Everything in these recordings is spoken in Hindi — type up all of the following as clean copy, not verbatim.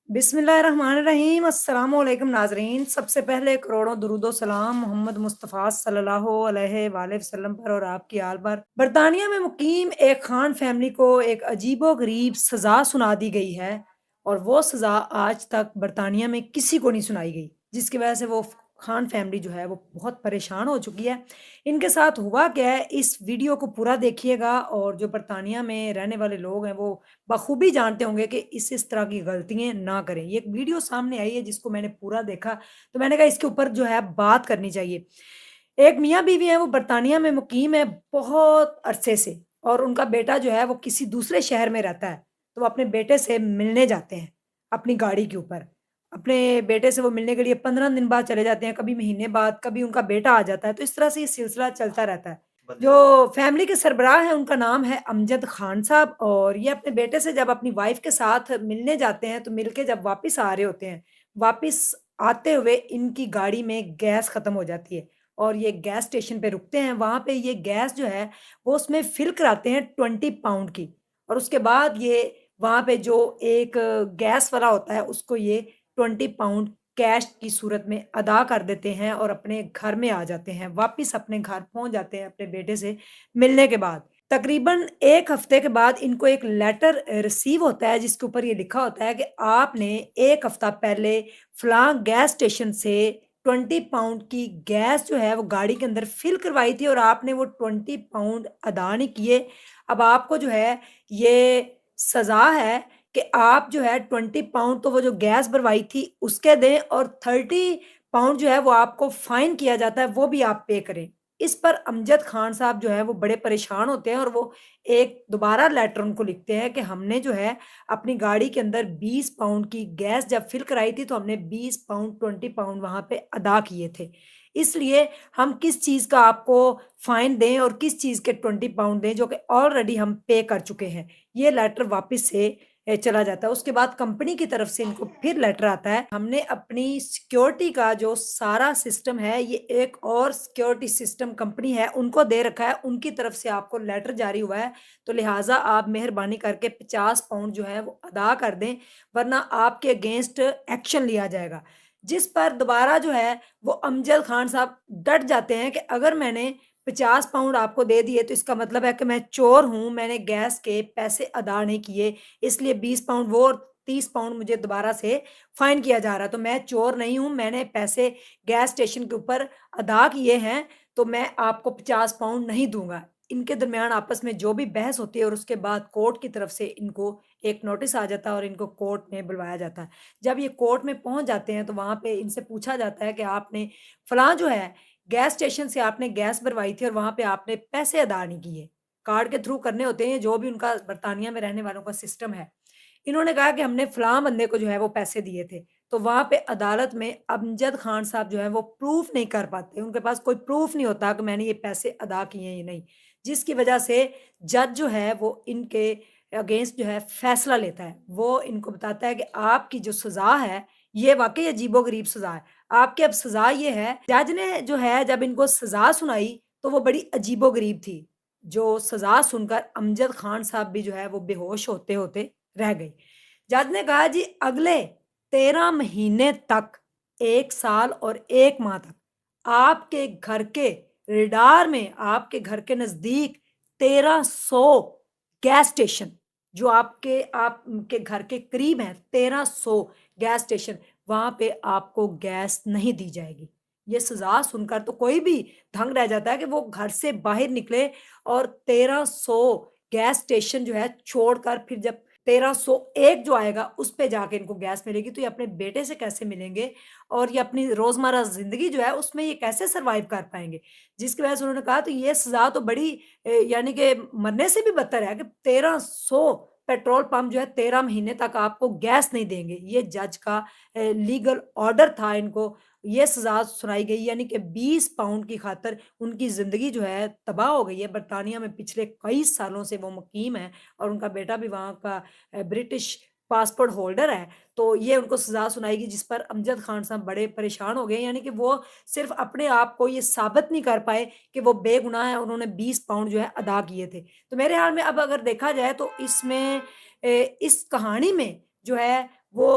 बिस्मिल्लाहिर्रहमानिर्रहीम अस्सलाम वालेकुम नाज़रीन। सबसे पहले करोड़ों दुरूद व सलाम मोहम्मद मुस्तफ़ा सल्लल्लाहु अलैहि वसल्लम पर और आपकी आल पर। बरतानिया में मुकीम एक खान फैमिली को एक अजीबो-गरीब सज़ा सुना दी गई है और वो सज़ा आज तक बरतानिया में किसी को नहीं सुनाई गई, जिसकी वजह से वो खान फैमिली जो है वो बहुत परेशान हो चुकी है। इनके साथ हुआ क्या है, इस वीडियो को पूरा देखिएगा और जो बरतानिया में रहने वाले लोग हैं वो बखूबी जानते होंगे कि इस तरह की गलतियाँ ना करें। ये एक वीडियो सामने आई है जिसको मैंने पूरा देखा, तो मैंने कहा इसके ऊपर जो है बात करनी चाहिए। एक मियाँ-बीवी हैं, वो बरतानिया में मुकीम है बहुत अरसे से और उनका बेटा जो है वो किसी दूसरे शहर में रहता है, तो वो अपने बेटे से मिलने जाते हैं, अपनी गाड़ी के ऊपर। अपने बेटे से वो मिलने के लिए 15 दिन बाद चले जाते हैं, कभी महीने बाद, कभी उनका बेटा आ जाता है, तो इस तरह से ये सिलसिला चलता रहता है। जो फैमिली के सरबराह हैं, उनका नाम है अमजद खान साहब और ये अपने बेटे से जब अपनी वाइफ़ के साथ मिलने जाते हैं, तो मिलके जब वापिस आ रहे होते हैं, वापिस आते हुए इनकी गाड़ी में गैस खत्म हो जाती है और ये गैस स्टेशन पे रुकते हैं। वहाँ पे ये गैस जो है, वो उसमें फ़िल कराते हैं 20 पाउंड की और उसके बाद ये वहाँ पे जो एक गैस वाला होता है, उसको ये 20 पाउंड कैश की सूरत में अदा कर देते हैं और अपने घर में आ जाते हैं, वापिस अपने घर पहुँच जाते हैं अपने बेटे से मिलने के बाद। तकरीबन 1 हफ्ते के बाद इनको एक लेटर रिसीव होता है जिसके ऊपर ये लिखा होता है कि आपने 1 हफ्ता पहले फलाँ गैस स्टेशन से 20 पाउंड की गैस जो है वो गाड़ी के अंदर फ़िल करवाई थी और आपने वो 20 पाउंड अदा नहीं किए। अब आपको जो है ये सज़ा है कि आप जो है 20 पाउंड तो वो जो गैस भरवाई थी उसके दें और 30 पाउंड जो है वो आपको फ़ाइन किया जाता है, वो भी आप पे करें। इस पर अमजद खान साहब जो है वो बड़े परेशान होते हैं और वो एक दोबारा लेटर उनको लिखते हैं कि हमने जो है अपनी गाड़ी के अंदर 20 पाउंड की गैस जब फ़िल कराई थी तो हमने 20 पाउंड 20 पाउंड वहाँ पे अदा किए थे। इसलिए हम किस चीज़ का आपको फ़ाइन दें और किस चीज़ के 20 पाउंड दें जो कि ऑलरेडी हम पे कर चुके हैं। ये लेटर वापस से चला जाता है। उसके बाद कंपनी की तरफ से इनको फिर लेटर आता है, हमने अपनी सिक्योरिटी का जो सारा सिस्टम है, ये एक और सिक्योरिटी सिस्टम कंपनी है, उनको दे रखा है, उनकी तरफ से आपको लेटर जारी हुआ है, तो लिहाज़ा आप मेहरबानी करके 50 पाउंड जो है वो अदा कर दें, वरना आपके अगेंस्ट एक्शन लिया जाएगा। जिस पर दोबारा जो है वो अमजद खान साहब डट जाते हैं कि अगर मैंने 50 पाउंड आपको दे दिए तो इसका मतलब है कि मैं चोर हूँ, मैंने गैस के पैसे अदा नहीं किए, इसलिए 20 पाउंड वो और 30 पाउंड मुझे दोबारा से फाइन किया जा रहा है। तो मैं चोर नहीं हूँ, मैंने पैसे गैस स्टेशन के ऊपर अदा किए हैं, तो मैं आपको 50 पाउंड नहीं दूँगा। इनके दरमियान आपस में जो भी बहस होती है और उसके बाद कोर्ट की तरफ से इनको एक नोटिस आ जाता है और इनको कोर्ट में बुलवाया जाता है। जब ये कोर्ट में पहुँच जाते हैं, तो वहाँ पे इनसे पूछा जाता है कि आपने फलाँ जो है गैस स्टेशन से आपने गैस भरवाई थी और वहाँ पे आपने पैसे अदा नहीं किए। कार्ड के थ्रू करने होते हैं, जो भी उनका बरतानिया में रहने वालों का सिस्टम है। इन्होंने कहा कि हमने फलाँ बंदे को जो है वो पैसे दिए थे। तो वहाँ पे अदालत में अमजद खान साहब जो हैं वो प्रूफ़ नहीं कर पाते। उनके पास कोई प्रूफ़ नहीं होता कि मैंने ये पैसे अदा किए हैं या नहीं। जिसकी वज़ह से जज जो है वो इनके अगेंस्ट जो है फ़ैसला लेता है। वो इनको बताता है कि आपकी जो सज़ा है, ये वाक़ई अजीबो-गरीब सज़ा है। आपकी अब सज़ा ये है, जज ने जो है जब इनको सज़ा सुनाई तो वो बड़ी अजीबो-गरीब थी। जो सज़ा सुनकर अमजद खान साहब भी जो है वो बेहोश होते-होते रह गए। जज ने कहा जी अगले 13 महीने तक 1 साल और 1 माह तक आपके घर के रेडार में आपके घर के नज़दीक 1300 गैस स्टेशन जो आपके घर के करीब हैं 1300 गैस स्टेशन वहाँ पे आपको गैस नहीं दी जाएगी। ये सज़ा सुनकर तो कोई भी दंग रह जाता है कि वो घर से बाहर निकले और 1300 गैस स्टेशन जो है छोड़कर फिर जब 1301 जो आएगा उस पे जाके इनको गैस मिलेगी तो ये अपने बेटे से कैसे मिलेंगे और ये अपनी रोज़मर्रा ज़िंदगी जो है उसमें ये कैसे सर्वाइव कर पाएँगे? जिसकी वजह से उन्होंने कहा तो ये सज़ा तो बड़ी यानी कि मरने से भी बदतर है कि 1300 पेट्रोल पंप जो है 13 महीने तक आपको गैस नहीं देंगे। ये जज का लीगल ऑर्डर था इनको ये सज़ा सुनाई गई यानी कि 20 पाउंड की खातिर उनकी ज़िंदगी जो है तबाह हो गई है। बरतानिया में पिछले कई सालों से वो मुकीम हैं और उनका बेटा भी वहाँ का ब्रिटिश पासपोर्ट होल्डर है। तो ये उनको सज़ा सुनाई गई जिस पर अमजद खान साहब बड़े परेशान हो गए यानी कि वो सिर्फ़ अपने आप को ये साबित नहीं कर पाए कि वो बेगुनाह है, उन्होंने 20 पाउंड जो है अदा किए थे। तो मेरे ख़्याल में अब अगर देखा जाए तो इसमें इस कहानी में जो है वो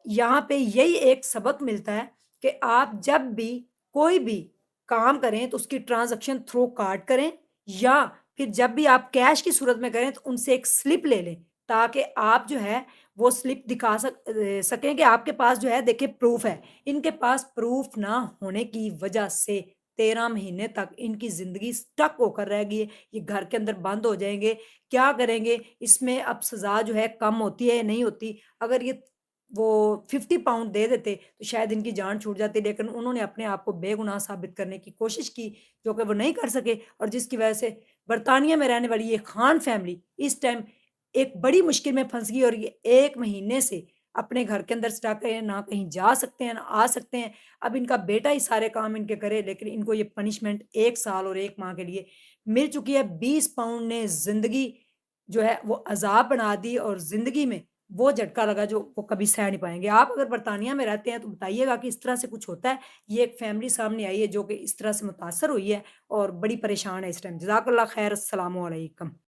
यहाँ पे यही एक सबक मिलता है कि आप जब भी कोई भी काम करें तो उसकी ट्रांज़ैक्शन थ्रू कार्ड करें या फिर जब भी आप कैश की सूरत में करें तो उनसे एक स्लिप ले लें, ताकि आप जो है वो स्लिप दिखा सकें कि आपके पास जो है देखिए प्रूफ़ है। इनके पास प्रूफ़ ना होने की वजह से 13 महीने तक इनकी ज़िंदगी स्टक होकर रह गई है। ये घर के अंदर बंद हो जाएँगे, क्या करेंगे? इसमें अब सज़ा जो है कम होती है या नहीं होती? अगर ये वो 50 पाउंड दे देते, तो शायद इनकी जान छूट जाती, लेकिन उन्होंने अपने आप को बेगुनाह साबित करने की कोशिश की, जो कि वो नहीं कर सके और जिसकी वजह से बर्तानिया में रहने वाली ये खान फैमिली इस टाइम एक बड़ी मुश्किल में फँस गई और ये 1 महीने से अपने घर के अंदर स्टक है, ना कहीं जा सकते हैं, ना आ सकते हैं। अब इनका बेटा ही सारे काम इनके करे, लेकिन इनको ये पनिशमेंट 1 साल और 1 माह के लिए मिल चुकी है। 20 पाउंड ने ज़िंदगी जो है वो अज़ाब बना दी और ज़िंदगी में वो झटका लगा जो वो कभी सह नहीं पाएँगे। आप अगर बर्तानिया में रहते हैं तो बताइएगा कि इस तरह से कुछ होता है? ये एक फैमिली सामने आई है जो कि इस तरह से मुतासर हुई है और बड़ी परेशान है इस टाइम। जज़ाकल्लाह खैर, अस्सलामु अलैकुम।